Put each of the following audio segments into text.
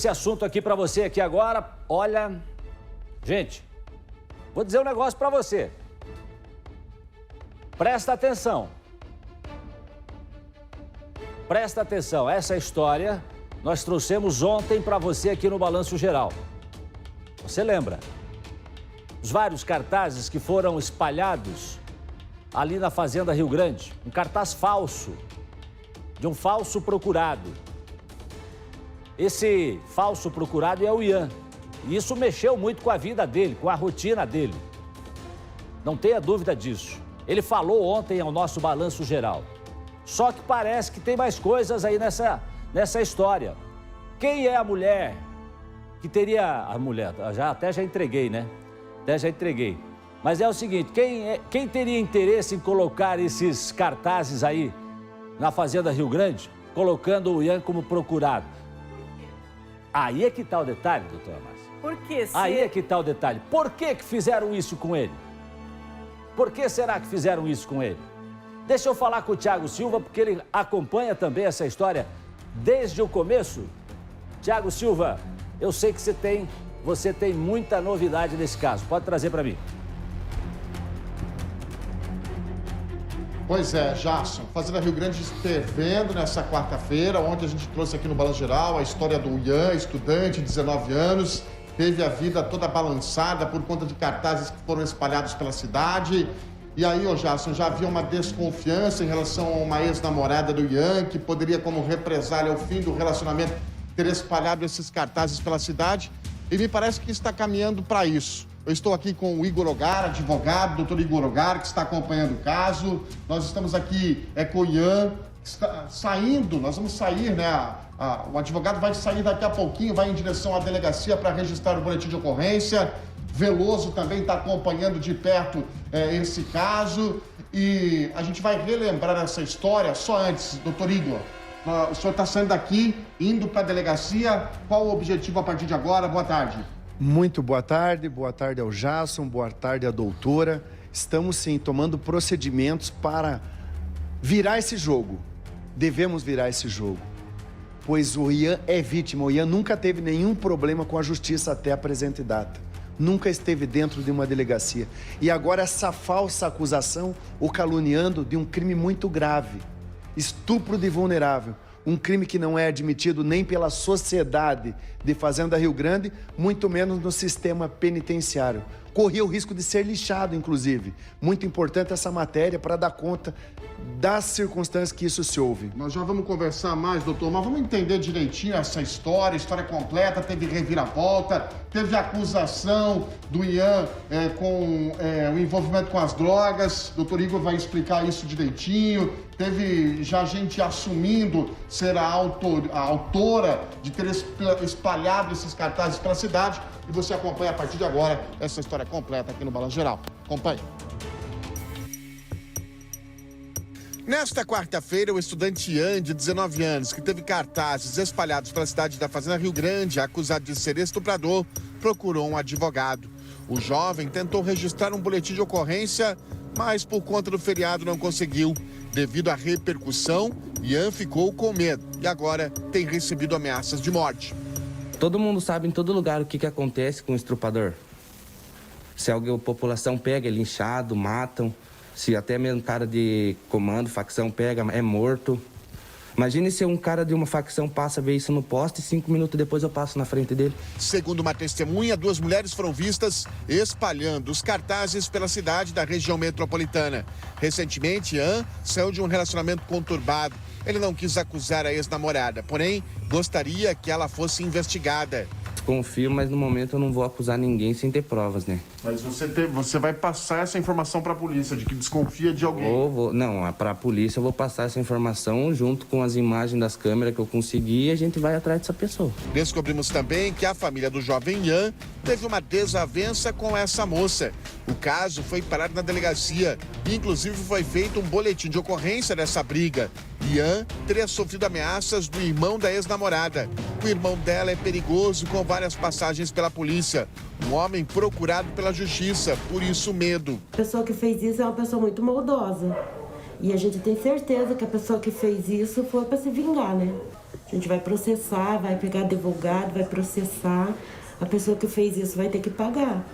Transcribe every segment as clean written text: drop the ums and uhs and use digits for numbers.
Esse assunto aqui pra você aqui agora, olha, gente, vou dizer um negócio pra você. Presta atenção. Presta atenção, essa história nós trouxemos ontem pra você aqui no Balanço Geral. Você lembra? Os vários cartazes que foram espalhados ali na Fazenda Rio Grande. Um cartaz falso, de um falso procurado. Esse falso procurado é o Ian. E isso mexeu muito com a vida dele, com a rotina dele. Não tenha dúvida disso. Ele falou ontem ao nosso Balanço Geral. Só que parece que tem mais coisas aí nessa história. Quem é a mulher que teria... A mulher, até já entreguei, né? Até já entreguei. Mas é o seguinte, quem teria interesse em colocar esses cartazes aí na Fazenda Rio Grande, colocando o Ian como procurado? Aí é que tá o detalhe, doutora Márcia. Por quê? Aí é que tá o detalhe. Por que fizeram isso com ele? Por que será que fizeram isso com ele? Deixa eu falar com o Thiago Silva, porque ele acompanha também essa história desde o começo. Thiago Silva, eu sei que você tem muita novidade nesse caso. Pode trazer para mim. Pois é, Jason, Fazenda Rio Grande fervendo nessa quarta-feira. Ontem a gente trouxe aqui no Balanço Geral a história do Ian, estudante de 19 anos, teve a vida toda balançada por conta de cartazes que foram espalhados pela cidade. E aí, Jason, já havia uma desconfiança em relação a uma ex-namorada do Ian, que poderia, como represália ao fim do relacionamento, ter espalhado esses cartazes pela cidade. E me parece que está caminhando para isso. Eu estou aqui com o Igor Ogar, advogado, doutor Igor Ogar, que está acompanhando o caso. Nós estamos aqui com o Ian, que está saindo, nós vamos sair, né? O advogado vai sair daqui a pouquinho, vai em direção à delegacia para registrar o boletim de ocorrência. Veloso também está acompanhando de perto esse caso. E a gente vai relembrar essa história só antes, doutor Igor. O senhor está saindo daqui, indo para a delegacia. Qual o objetivo a partir de agora? Boa tarde. Muito boa tarde ao Jason, boa tarde à doutora. Estamos sim tomando procedimentos para virar esse jogo. Devemos virar esse jogo, pois o Ian é vítima. O Ian nunca teve nenhum problema com a justiça até a presente data. Nunca esteve dentro de uma delegacia. E agora essa falsa acusação o caluniando de um crime muito grave. Estupro de vulnerável. Um crime que não é admitido nem pela sociedade de Fazenda Rio Grande, muito menos no sistema penitenciário. Corria o risco de ser lixado, inclusive. Muito importante essa matéria para dar conta das circunstâncias que isso se ouve. Nós já vamos conversar mais, doutor, mas vamos entender direitinho essa história completa, teve reviravolta, teve acusação do Ian com o envolvimento com as drogas, doutor Igor vai explicar isso direitinho, teve já gente assumindo ser a autora de ter espalhado esses cartazes pela cidade, e você acompanha a partir de agora essa história completa aqui no Balanço Geral. Acompanhe. Nesta quarta-feira, o estudante Ian, de 19 anos, que teve cartazes espalhados pela cidade da Fazenda Rio Grande, acusado de ser estuprador, procurou um advogado. O jovem tentou registrar um boletim de ocorrência, mas por conta do feriado não conseguiu. Devido à repercussão, Ian ficou com medo e agora tem recebido ameaças de morte. Todo mundo sabe em todo lugar o que acontece com o estuprador. Se a população pega, é linchado, matam. Se até mesmo cara de comando, facção pega, é morto. Imagine se um cara de uma facção passa a ver isso no poste e 5 minutos depois eu passo na frente dele. Segundo uma testemunha, 2 mulheres foram vistas espalhando os cartazes pela cidade da região metropolitana. Recentemente, Ian saiu de um relacionamento conturbado. Ele não quis acusar a ex-namorada, porém, gostaria que ela fosse investigada. Confio, mas no momento eu não vou acusar ninguém sem ter provas, né? Mas você vai passar essa informação para a polícia, de que desconfia de alguém? Não, para a polícia eu vou passar essa informação junto com as imagens das câmeras que eu consegui e a gente vai atrás dessa pessoa. Descobrimos também que a família do jovem Ian teve uma desavença com essa moça. O caso foi parado na delegacia e inclusive foi feito um boletim de ocorrência dessa briga. Ian teria sofrido ameaças do irmão da ex-namorada. O irmão dela é perigoso, com várias passagens pela polícia. Um homem procurado pela justiça, por isso medo. A pessoa que fez isso é uma pessoa muito maldosa. E a gente tem certeza que a pessoa que fez isso foi para se vingar, né? A gente vai processar, vai pegar advogado, vai processar. A pessoa que fez isso vai ter que pagar.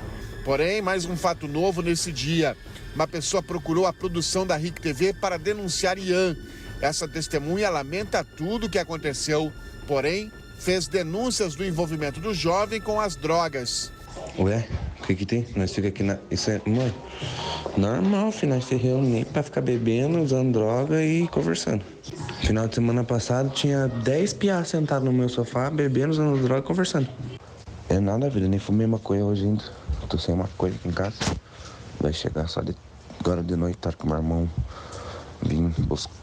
Porém, mais um fato novo nesse dia. Uma pessoa procurou a produção da RIC TV para denunciar Ian. Essa testemunha lamenta tudo o que aconteceu, porém, fez denúncias do envolvimento do jovem com as drogas. Ué, o que tem? Nós ficamos aqui na... Isso é, mãe, normal, filho, nós se reunimos pra ficar bebendo, usando droga e conversando. Final de semana passado tinha 10 piás sentados no meu sofá, bebendo, usando droga e conversando. É nada, vida, nem fumei maconha hoje ainda. Tô sem maconha aqui em casa. Vai chegar só agora de noite, tá, que o meu irmão vim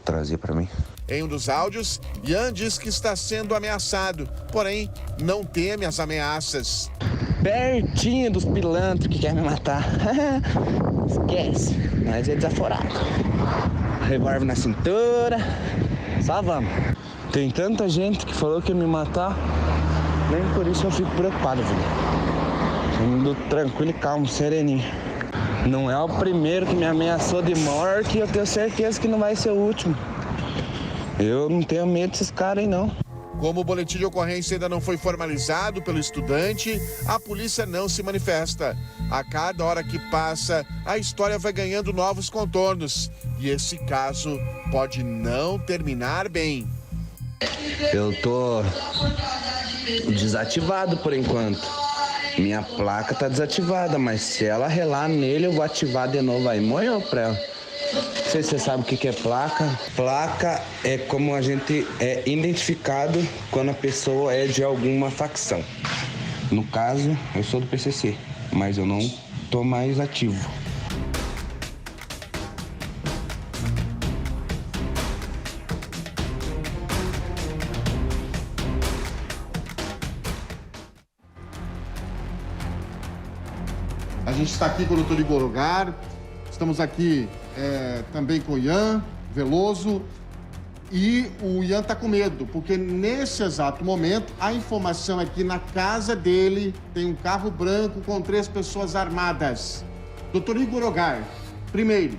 trazer pra mim. Em um dos áudios, Ian diz que está sendo ameaçado, porém, não teme as ameaças. Pertinho dos pilantras que querem me matar. Esquece, mas é desaforado. Revólver na cintura, só vamos. Tem tanta gente que falou que ia me matar, nem por isso eu fico preocupado, filho. Indo tranquilo e calmo, sereninho. Não é o primeiro que me ameaçou de morte e eu tenho certeza que não vai ser o último. Eu não tenho medo desses caras aí, não. Como o boletim de ocorrência ainda não foi formalizado pelo estudante, a polícia não se manifesta. A cada hora que passa, a história vai ganhando novos contornos. E esse caso pode não terminar bem. Eu tô desativado por enquanto. Minha placa tá desativada, mas se ela relar nele, eu vou ativar de novo aí. Morreu pra ela. Não sei se você sabe o que é placa. Placa é como a gente é identificado quando a pessoa é de alguma facção. No caso, eu sou do PCC, mas eu não tô mais ativo. A gente está aqui com o doutor Igor Rogar, estamos aqui também com o Ian Veloso, e o Ian está com medo, porque nesse exato momento, a informação é que na casa dele tem um carro branco com 3 pessoas armadas. Doutor Igor Rogar, primeiro,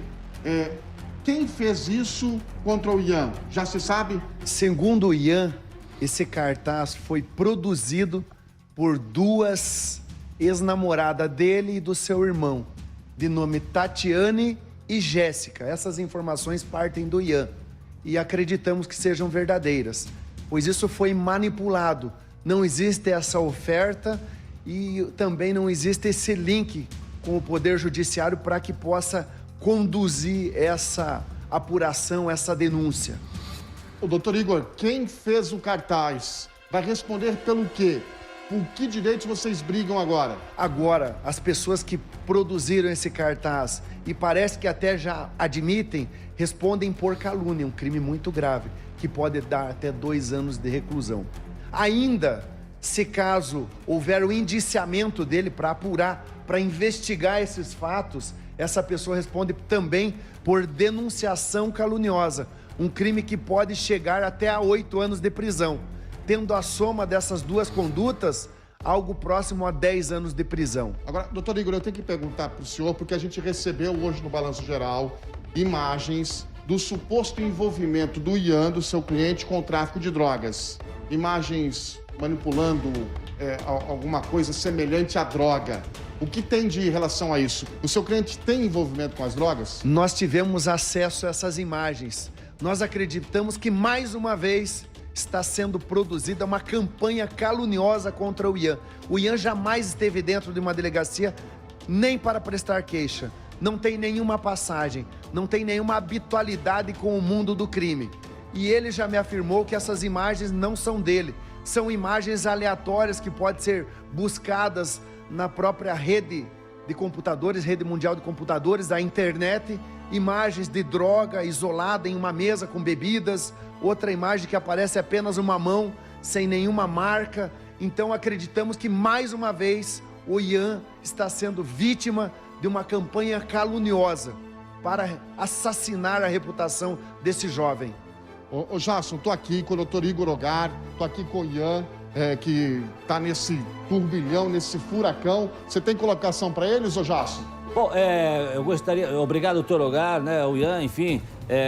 quem fez isso contra o Ian? Já se sabe? Segundo o Ian, esse cartaz foi produzido por 2 ex-namoradas dele e do seu irmão, de nome Tatiane e Jéssica. Essas informações partem do Ian e acreditamos que sejam verdadeiras, pois isso foi manipulado. Não existe essa oferta e também não existe esse link com o Poder Judiciário para que possa conduzir essa apuração, essa denúncia. O doutor Igor, quem fez o cartaz vai responder pelo quê? Por que direitos vocês brigam agora? Agora, as pessoas que produziram esse cartaz, e parece que até já admitem, respondem por calúnia, um crime muito grave, que pode dar até 2 anos de reclusão. Ainda, se caso houver o indiciamento dele para apurar, para investigar esses fatos, essa pessoa responde também por denunciação caluniosa, um crime que pode chegar até a 8 anos de prisão. Tendo a soma dessas 2 condutas, algo próximo a 10 anos de prisão. Agora, doutor Igor, eu tenho que perguntar para o senhor, porque a gente recebeu hoje no Balanço Geral imagens do suposto envolvimento do Ian, do seu cliente, com o tráfico de drogas. Imagens manipulando alguma coisa semelhante à droga. O que tem de relação a isso? O seu cliente tem envolvimento com as drogas? Nós tivemos acesso a essas imagens. Nós acreditamos que, mais uma vez, está sendo produzida uma campanha caluniosa contra o Ian. O Ian jamais esteve dentro de uma delegacia nem para prestar queixa. Não tem nenhuma passagem, não tem nenhuma habitualidade com o mundo do crime. E ele já me afirmou que essas imagens não são dele. São imagens aleatórias que podem ser buscadas na própria rede de computadores, rede mundial de computadores, da internet. Imagens de droga isolada em uma mesa com bebidas, outra imagem que aparece apenas uma mão, sem nenhuma marca. Então acreditamos que, mais uma vez, o Ian está sendo vítima de uma campanha caluniosa para assassinar a reputação desse jovem. Ô Jasson, tô aqui com o doutor Igor Rogar, tô aqui com o Ian, que tá nesse turbilhão, nesse furacão. Você tem colocação para eles, ô Jasson? Bom, eu gostaria... Obrigado, doutor Rogar, né, o Ian, enfim,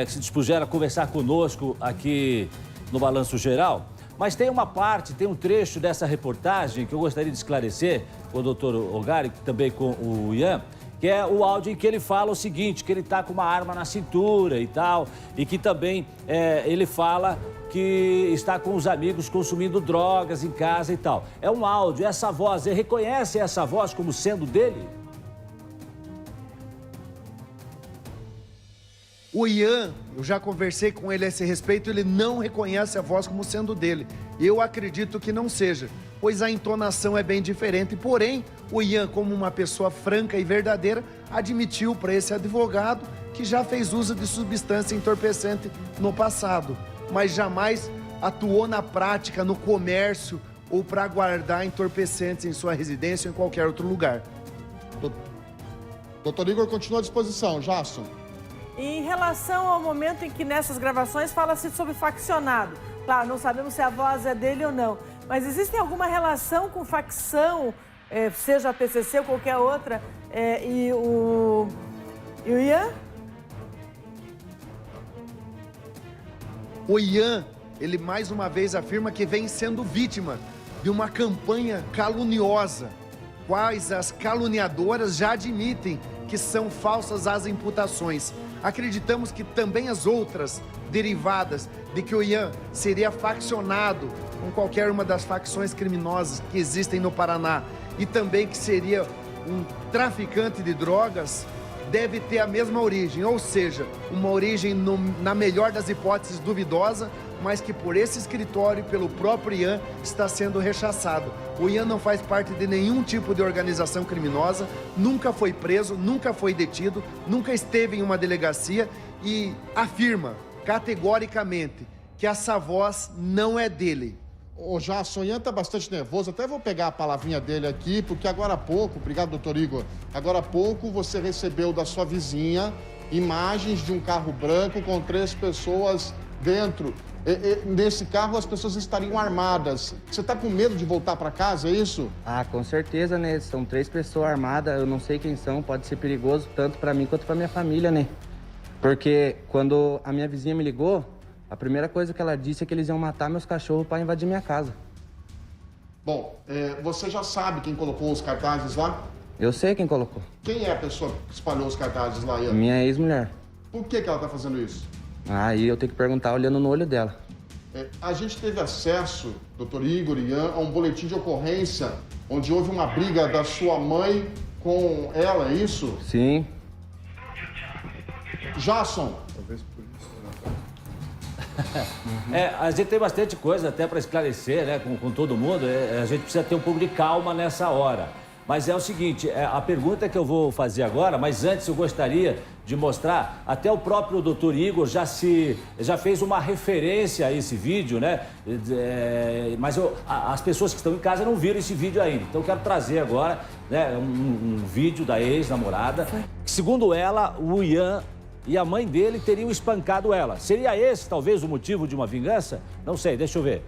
que se dispuseram a conversar conosco aqui no Balanço Geral. Mas tem uma parte, tem um trecho dessa reportagem que eu gostaria de esclarecer com o doutor Ogari, também com o Ian, que é o áudio em que ele fala o seguinte, que ele está com uma arma na cintura e tal, e que também ele fala que está com os amigos consumindo drogas em casa e tal. É um áudio, essa voz, ele reconhece essa voz como sendo dele? O Ian, eu já conversei com ele a esse respeito, ele não reconhece a voz como sendo dele. Eu acredito que não seja, pois a entonação é bem diferente. Porém, o Ian, como uma pessoa franca e verdadeira, admitiu para esse advogado que já fez uso de substância entorpecente no passado, mas jamais atuou na prática, no comércio ou para guardar entorpecentes em sua residência ou em qualquer outro lugar. Doutor Igor, continua à disposição. Jasson. Em relação ao momento em que nessas gravações fala-se sobre faccionado, claro, não sabemos se a voz é dele ou não, mas existe alguma relação com facção, seja a PCC ou qualquer outra, e o Ian? O Ian, ele mais uma vez afirma que vem sendo vítima de uma campanha caluniosa, quais as caluniadoras já admitem que são falsas as imputações. Acreditamos que também as outras derivadas de que o Ian seria faccionado com qualquer uma das facções criminosas que existem no Paraná e também que seria um traficante de drogas, deve ter a mesma origem, ou seja, uma origem, na melhor das hipóteses, duvidosa, mas que por esse escritório e pelo próprio Ian está sendo rechaçado. O Ian não faz parte de nenhum tipo de organização criminosa, nunca foi preso, nunca foi detido, nunca esteve em uma delegacia e afirma categoricamente que essa voz não é dele. Ô, Jasson, o Ian tá bastante nervoso, até vou pegar a palavrinha dele aqui, porque agora há pouco, obrigado, doutor Igor, agora há pouco você recebeu da sua vizinha imagens de um carro branco com 3 pessoas dentro. Nesse carro as pessoas estariam armadas. Você tá com medo de voltar para casa, é isso? Ah, com certeza, né? São 3 pessoas armadas, eu não sei quem são, pode ser perigoso tanto para mim quanto para minha família, né? Porque quando a minha vizinha me ligou, a primeira coisa que ela disse é que eles iam matar meus cachorros para invadir minha casa. Bom, você já sabe quem colocou os cartazes lá? Eu sei quem colocou. Quem é a pessoa que espalhou os cartazes lá, Ian? Minha ex-mulher. Por que ela tá fazendo isso? Aí eu tenho que perguntar olhando no olho dela. A gente teve acesso, doutor Igor e Ian, a um boletim de ocorrência onde houve uma briga da sua mãe com ela, é isso? Sim. Jasson. Talvez por isso. A gente tem bastante coisa até para esclarecer, né, com todo mundo. A gente precisa ter um pouco de calma nessa hora. Mas é o seguinte, a pergunta que eu vou fazer agora, mas antes eu gostaria de mostrar, até o próprio doutor Igor já fez uma referência a esse vídeo, né? Mas as pessoas que estão em casa não viram esse vídeo ainda. Então eu quero trazer agora, né, um vídeo da ex-namorada. Segundo ela, o Ian e a mãe dele teriam espancado ela. Seria esse talvez o motivo de uma vingança? Não sei, deixa eu ver.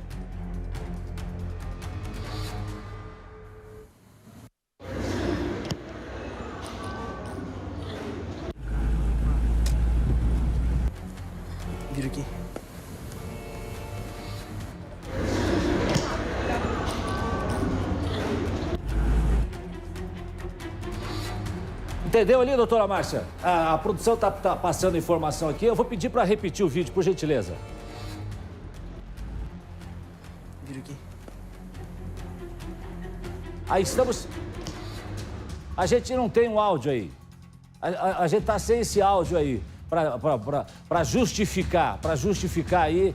Vira aqui. Entendeu ali, doutora Márcia? A produção tá passando informação aqui. Eu vou pedir para repetir o vídeo, por gentileza. Vira aqui. Aí estamos... A gente não tem um áudio aí. A gente tá sem esse áudio aí para justificar aí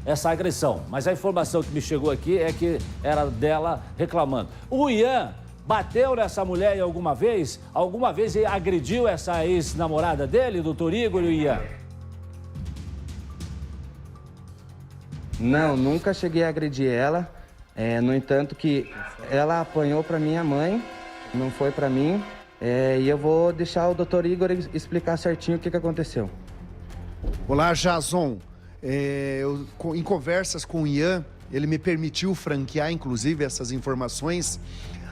essa agressão. Mas a informação que me chegou aqui é que era dela reclamando. O Ian bateu nessa mulher alguma vez? Alguma vez ele agrediu essa ex-namorada dele, doutor Igor e o Ian? Não, nunca cheguei a agredir ela. No entanto que ela apanhou para minha mãe, não foi para mim. E eu vou deixar o doutor Igor explicar certinho o que aconteceu. Olá, Jason. Em conversas com o Ian, ele me permitiu franquear, inclusive, essas informações.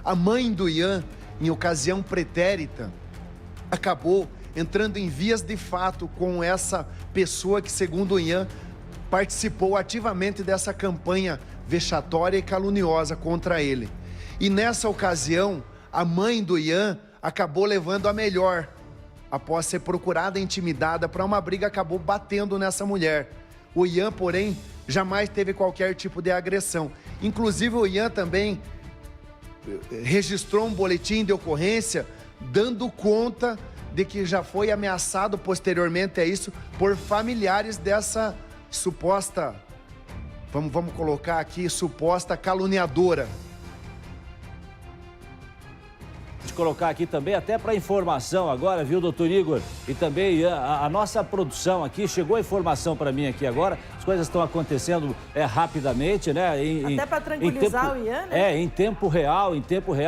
A mãe do Ian, em ocasião pretérita, acabou entrando em vias de fato com essa pessoa que, segundo o Ian, participou ativamente dessa campanha vexatória e caluniosa contra ele. E nessa ocasião, a mãe do Ian acabou levando a melhor. Após ser procurada e intimidada para uma briga, acabou batendo nessa mulher. O Ian, porém, jamais teve qualquer tipo de agressão. Inclusive, o Ian também registrou um boletim de ocorrência dando conta de que já foi ameaçado posteriormente a isso por familiares dessa suposta, vamos colocar aqui, suposta caluniadora. De colocar aqui também, até para informação agora, viu, doutor Igor? E também Ian, a nossa produção aqui, chegou a informação para mim aqui agora, as coisas estão acontecendo rapidamente, né? Até para tranquilizar o Ian, né? Em tempo real,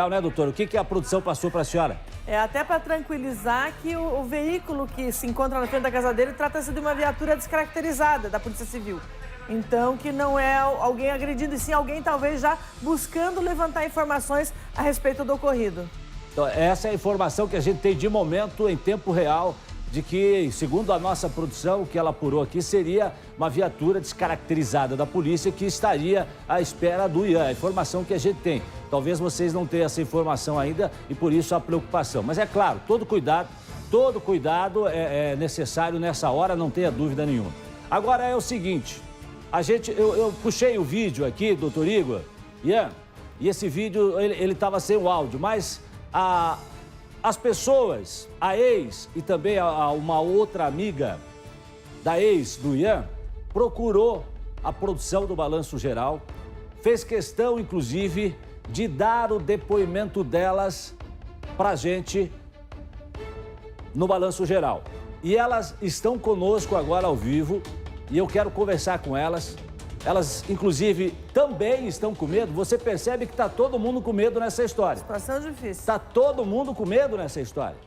né, doutor? O que a produção passou para a senhora? Até para tranquilizar que o veículo que se encontra na frente da casa dele trata-se de uma viatura descaracterizada da Polícia Civil. Então, que não é alguém agredindo, e sim alguém talvez já buscando levantar informações a respeito do ocorrido. Então, essa é a informação que a gente tem de momento, em tempo real, de que, segundo a nossa produção, o que ela apurou aqui seria uma viatura descaracterizada da polícia que estaria à espera do Ian. A informação que a gente tem. Talvez vocês não tenham essa informação ainda e por isso a preocupação. Mas é claro, todo cuidado é necessário nessa hora, não tenha dúvida nenhuma. Agora é o seguinte, eu puxei o vídeo aqui, doutor Igor, Ian, e esse vídeo ele estava sem o áudio, mas as pessoas, a ex e também uma outra amiga da ex do Ian, procurou a produção do Balanço Geral, fez questão, inclusive, de dar o depoimento delas pra gente no Balanço Geral. E elas estão conosco agora ao vivo e eu quero conversar com elas. Elas, inclusive, também estão com medo. Você percebe que está todo mundo com medo nessa história. Situação difícil. Está todo mundo com medo nessa história.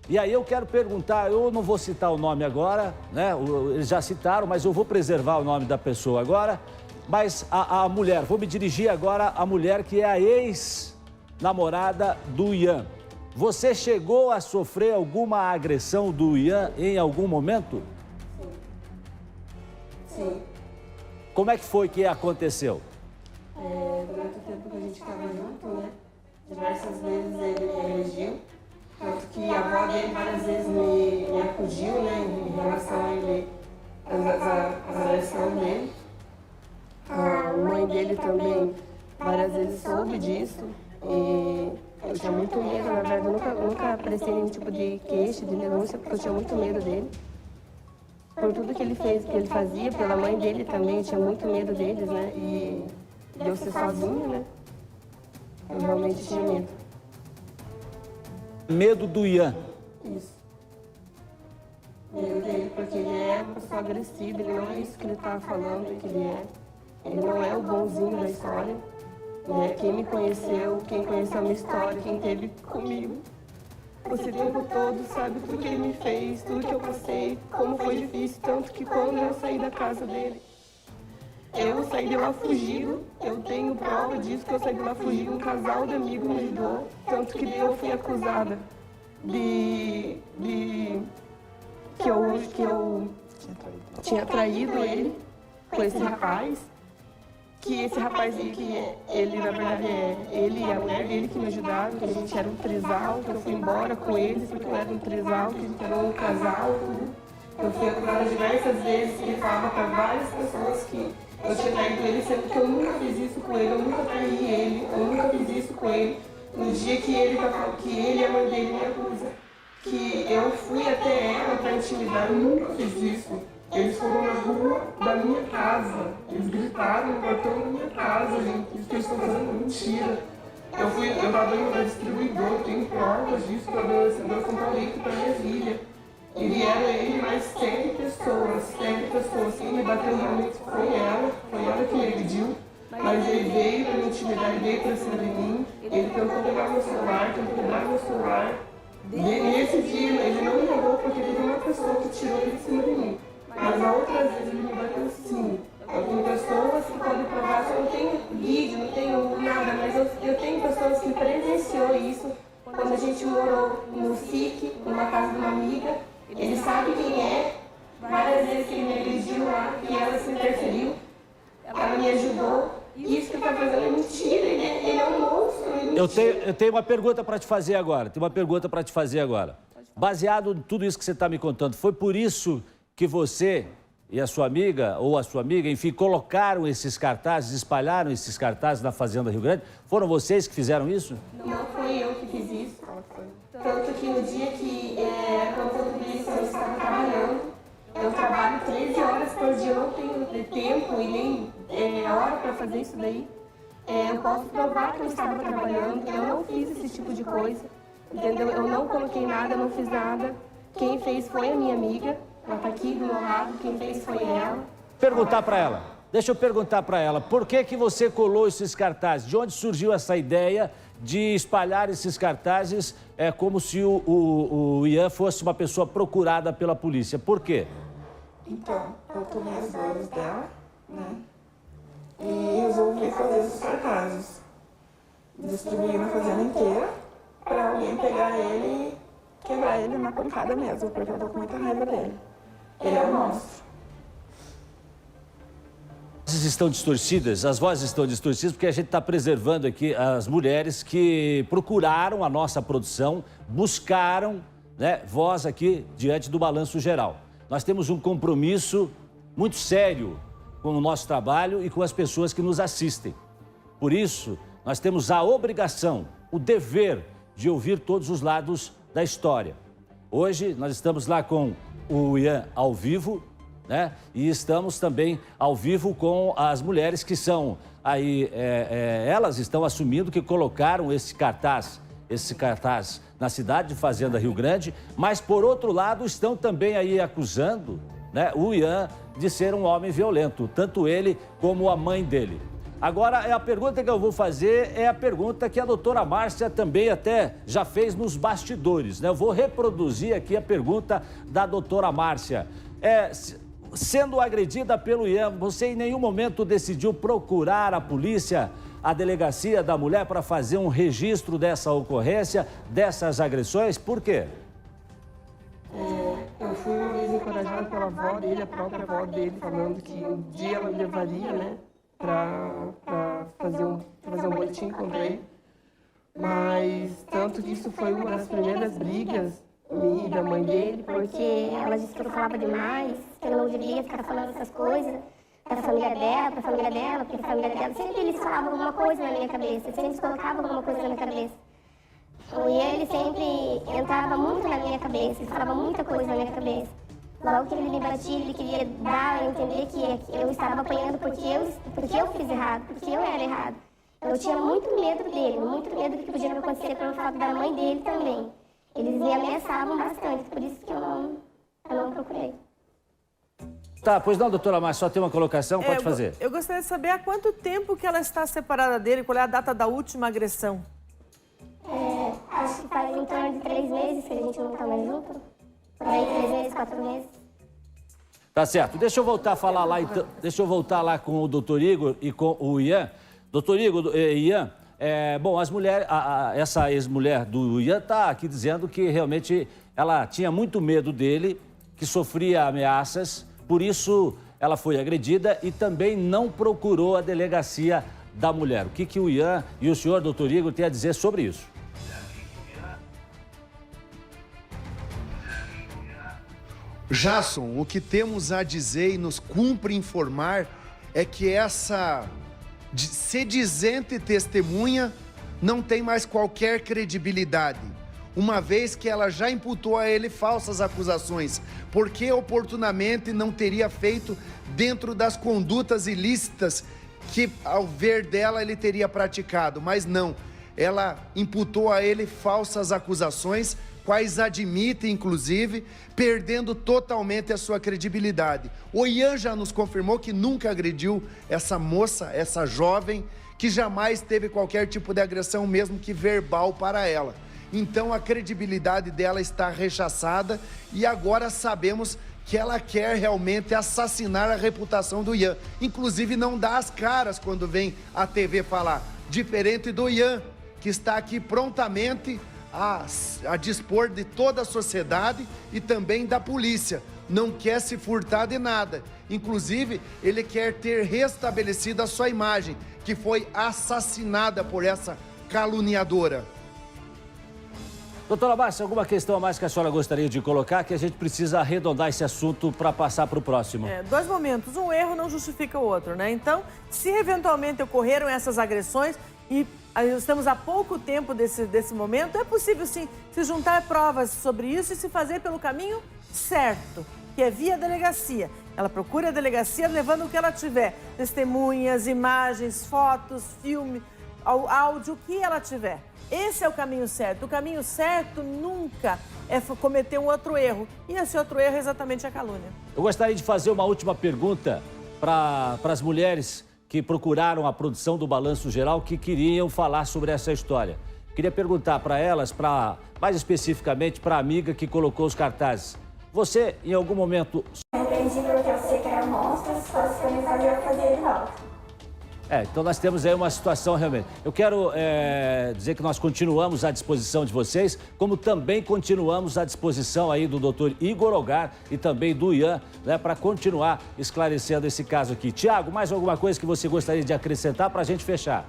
E aí eu quero perguntar, eu não vou citar o nome agora, né? Eles já citaram, mas eu vou preservar o nome da pessoa agora. Mas a mulher, vou me dirigir agora à mulher que é a ex-namorada do Ian. Você chegou a sofrer alguma agressão do Ian em algum momento? Sim. Como é que foi que aconteceu? Durante o tempo que a gente estava junto, né? Diversas vezes ele me agrediu. Tanto que a avó dele várias vezes me acudiu, né? Em relação a ele, as agressões dele. A mãe dele também várias vezes soube disso. E eu tinha muito medo, na verdade, eu nunca prestei nenhum tipo de queixa, de denúncia, porque eu tinha muito medo dele. Por tudo que ele fez, que ele fazia, pela mãe dele também, eu tinha muito medo deles, né? E de eu ser sozinha, né? Eu realmente tinha medo. Medo do Ian? Isso. Medo dele, porque ele é uma pessoa agressiva, ele não é isso que ele tá falando que ele é. Ele não é o bonzinho da história. Né? Quem me conheceu, quem conheceu a minha história, quem esteve comigo esse tempo todo, sabe tudo que ele me fez, tudo que eu passei, como foi difícil, tanto que quando eu saí da casa dele, eu saí de lá fugido, eu tenho prova disso, que eu saí de lá fugido, um casal de amigos me ajudou, tanto que eu fui acusada que eu tinha traído ele com esse rapaz, que esse rapaz, que ele, na verdade, é ele e a mulher dele que me ajudaram, que a gente era um trisal, que eu fui embora com eles porque eu era um trisal, que a gente era um casal, tudo. Eu fui acusada diversas vezes, ele falava para várias pessoas que eu tinha traído ele, sendo que eu nunca fiz isso com ele, eu nunca traí ele, eu nunca fiz isso com ele. No dia que ele e a mãe dele me acusam, que eu fui até ela para intimidar, eu nunca fiz isso. Eles foram na rua da minha casa, eles gritaram no portão da minha casa, gente, isso que eles estão fazendo mentira. Eu estava indo na distribuidora, tenho provas disso, que eu dei São Paulo para minha filha. E vieram ele mais 100 pessoas. Quem me bateu realmente foi ela que me agrediu. Mas ele veio para me intimidar, ele veio para cima de mim, ele tentou pegar meu celular, tentou quebrar meu celular. Nesse dia ele não me levou porque teve uma pessoa que tirou ele de cima de mim. Mas a outras vezes ele me bateu sim. Eu tenho pessoas que podem provar, eu não tenho vídeo, não tenho nada, mas eu tenho pessoas que presenciou isso quando a gente morou no SIC, numa casa de uma amiga. Ele sabe quem é, várias vezes que ele me agrediu lá, e ela se Isso que ele tá fazendo é mentira, ele é um monstro. Eu tenho uma pergunta para te fazer agora. Baseado em tudo isso que você está me contando, foi por isso que você e a sua amiga, ou a sua amiga, enfim, colocaram esses cartazes, espalharam esses cartazes na Fazenda Rio Grande? Foram vocês que fizeram isso? Não foi eu que fiz isso. Tanto que no dia que aconteceu tudo isso, eu estava trabalhando. Eu trabalho 13 horas por dia, eu não tenho tempo e nem hora para fazer isso daí. Eu posso provar que eu estava trabalhando, eu não fiz esse tipo de coisa, entendeu? Eu não coloquei nada, eu não fiz nada. Quem fez foi a minha amiga, ela está aqui do meu lado, quem fez foi ela. Deixa eu perguntar para ela, por que você colou esses cartazes? De onde surgiu essa ideia de espalhar esses cartazes como se o Ian fosse uma pessoa procurada pela polícia? Por quê? Então, eu tomei as dores dela, né? E resolvi fazer esses cartazes. Distribuir na fazenda inteira para alguém pegar ele e quebrar ele na pancada mesmo, porque eu tô com muita raiva dele. Ele é um monstro. As vozes estão distorcidas porque a gente está preservando aqui as mulheres que procuraram a nossa produção, buscaram, né, voz aqui diante do Balanço Geral. Nós temos um compromisso muito sério com o nosso trabalho e com as pessoas que nos assistem. Por isso, nós temos a obrigação, o dever de ouvir todos os lados da história. Hoje, nós estamos lá com o Ian ao vivo, né? E estamos também ao vivo com as mulheres que são aí, elas estão assumindo que colocaram esse cartaz na cidade de Fazenda Rio Grande, mas por outro lado estão também aí acusando, né, o Ian de ser um homem violento, tanto ele como a mãe dele. Agora, a pergunta que eu vou fazer é a pergunta que a doutora Márcia também até já fez nos bastidores, né? Eu vou reproduzir aqui a pergunta da doutora Márcia. Sendo agredida pelo Ian, você em nenhum momento decidiu procurar a polícia, a delegacia da mulher, para fazer um registro dessa ocorrência, dessas agressões? Por quê? Eu fui uma vez encorajada pela avó dele, a própria avó dele, falando que um dia ela me levaria, né, para fazer um boletim contra ele. Mas tanto que isso foi uma das primeiras brigas minha e da mãe dele, porque ela disse que eu falava demais, que eu não devia ficar falando essas coisas para a família dela, porque a família dela, sempre eles falavam alguma coisa na minha cabeça, sempre eles colocavam alguma coisa na minha cabeça. E ele sempre entrava muito na minha cabeça, ele falava muita coisa na minha cabeça. Logo que ele me batia, ele queria dar a entender que eu estava apanhando porque eu fiz errado, porque eu era errado. Eu tinha muito medo dele, muito medo do que podia acontecer pelo fato da mãe dele também. Eles me ameaçavam bastante, por isso que eu não procurei. Tá, pois não, doutora Márcia, só tem uma colocação, pode fazer. Eu gostaria de saber há quanto tempo que ela está separada dele, qual é a data da última agressão? Acho que faz em torno de 3 meses que a gente não está mais junto. Por aí, 3 meses, 4 meses. Tá certo. Deixa eu voltar a falar lá, então. Deixa eu voltar lá com o doutor Igor e com o Ian. Doutor Igor, Ian, bom, essa ex-mulher do Ian está aqui dizendo que realmente ela tinha muito medo dele, que sofria ameaças, por isso ela foi agredida e também não procurou a delegacia da mulher. O que o Ian e o senhor, doutor Igor, têm a dizer sobre isso? Jasson, o que temos a dizer e nos cumpre informar é que essa sedizente testemunha não tem mais qualquer credibilidade, uma vez que ela já imputou a ele falsas acusações, porque oportunamente não teria feito dentro das condutas ilícitas que, ao ver dela, ele teria praticado, mas não, ela imputou a ele falsas acusações, quais admite, inclusive, perdendo totalmente a sua credibilidade. O Ian já nos confirmou que nunca agrediu essa moça, essa jovem, que jamais teve qualquer tipo de agressão, mesmo que verbal, para ela. Então a credibilidade dela está rechaçada e agora sabemos que ela quer realmente assassinar a reputação do Ian. Inclusive não dá as caras quando vem à TV falar, diferente do Ian, que está aqui prontamente a dispor de toda a sociedade e também da polícia, não quer se furtar de nada. Inclusive, ele quer ter restabelecido a sua imagem, que foi assassinada por essa caluniadora. Doutora Márcia, alguma questão a mais que a senhora gostaria de colocar, que a gente precisa arredondar esse assunto para passar para o próximo? Dois momentos. Um erro não justifica o outro, né? Então, se eventualmente ocorreram essas agressões e estamos há pouco tempo desse momento, é possível, sim, se juntar provas sobre isso e se fazer pelo caminho certo, que é via delegacia. Ela procura a delegacia levando o que ela tiver. Testemunhas, imagens, fotos, filme, áudio, o que ela tiver. Esse é o caminho certo. O caminho certo nunca é cometer um outro erro. E esse outro erro é exatamente a calúnia. Eu gostaria de fazer uma última pergunta para as mulheres que procuraram a produção do Balanço Geral, que queriam falar sobre essa história. Queria perguntar para elas, mais especificamente para a amiga que colocou os cartazes. Você, em algum momento... Arrependi porque eu sei que era monstro, se fosse pra mim fazer, eu fazia de volta. Então nós temos aí uma situação realmente. Eu quero dizer que nós continuamos à disposição de vocês, como também continuamos à disposição aí do doutor Igor Ogar e também do Ian, né, para continuar esclarecendo esse caso aqui. Tiago, mais alguma coisa que você gostaria de acrescentar para a gente fechar?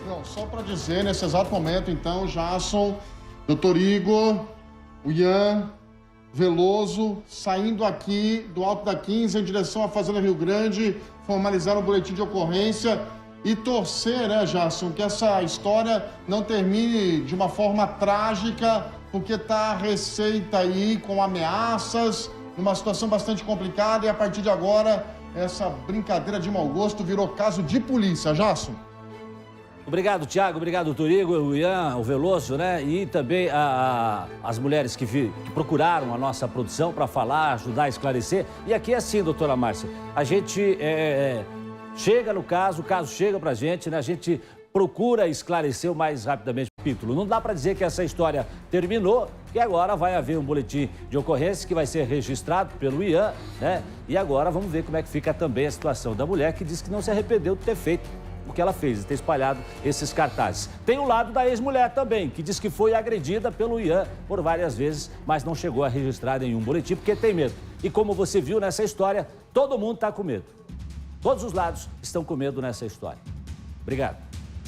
Não, só para dizer, nesse exato momento, então, Jasson, doutor Igor, o Ian, Veloso, saindo aqui do Alto da 15 em direção à Fazenda Rio Grande, formalizar o boletim de ocorrência e torcer, né, Jasson, que essa história não termine de uma forma trágica, porque tá a receita aí com ameaças, numa situação bastante complicada e a partir de agora essa brincadeira de mau gosto virou caso de polícia, Jasson. Obrigado, Tiago. Obrigado, doutor Igor, o Ian, o Veloso, né? E também as mulheres que procuraram a nossa produção para falar, ajudar a esclarecer. E aqui é assim, doutora Márcia, a gente chega no caso, o caso chega para a gente, né? A gente procura esclarecer o mais rapidamente o capítulo. Não dá para dizer que essa história terminou, que agora vai haver um boletim de ocorrência que vai ser registrado pelo Ian, né? E agora vamos ver como é que fica também a situação da mulher que diz que não se arrependeu de ter feito o que ela fez, de ter espalhado esses cartazes. Tem o lado da ex-mulher também, que diz que foi agredida pelo Ian por várias vezes, mas não chegou a registrar nenhum boletim, porque tem medo. E como você viu nessa história, todo mundo está com medo. Todos os lados estão com medo nessa história. Obrigado.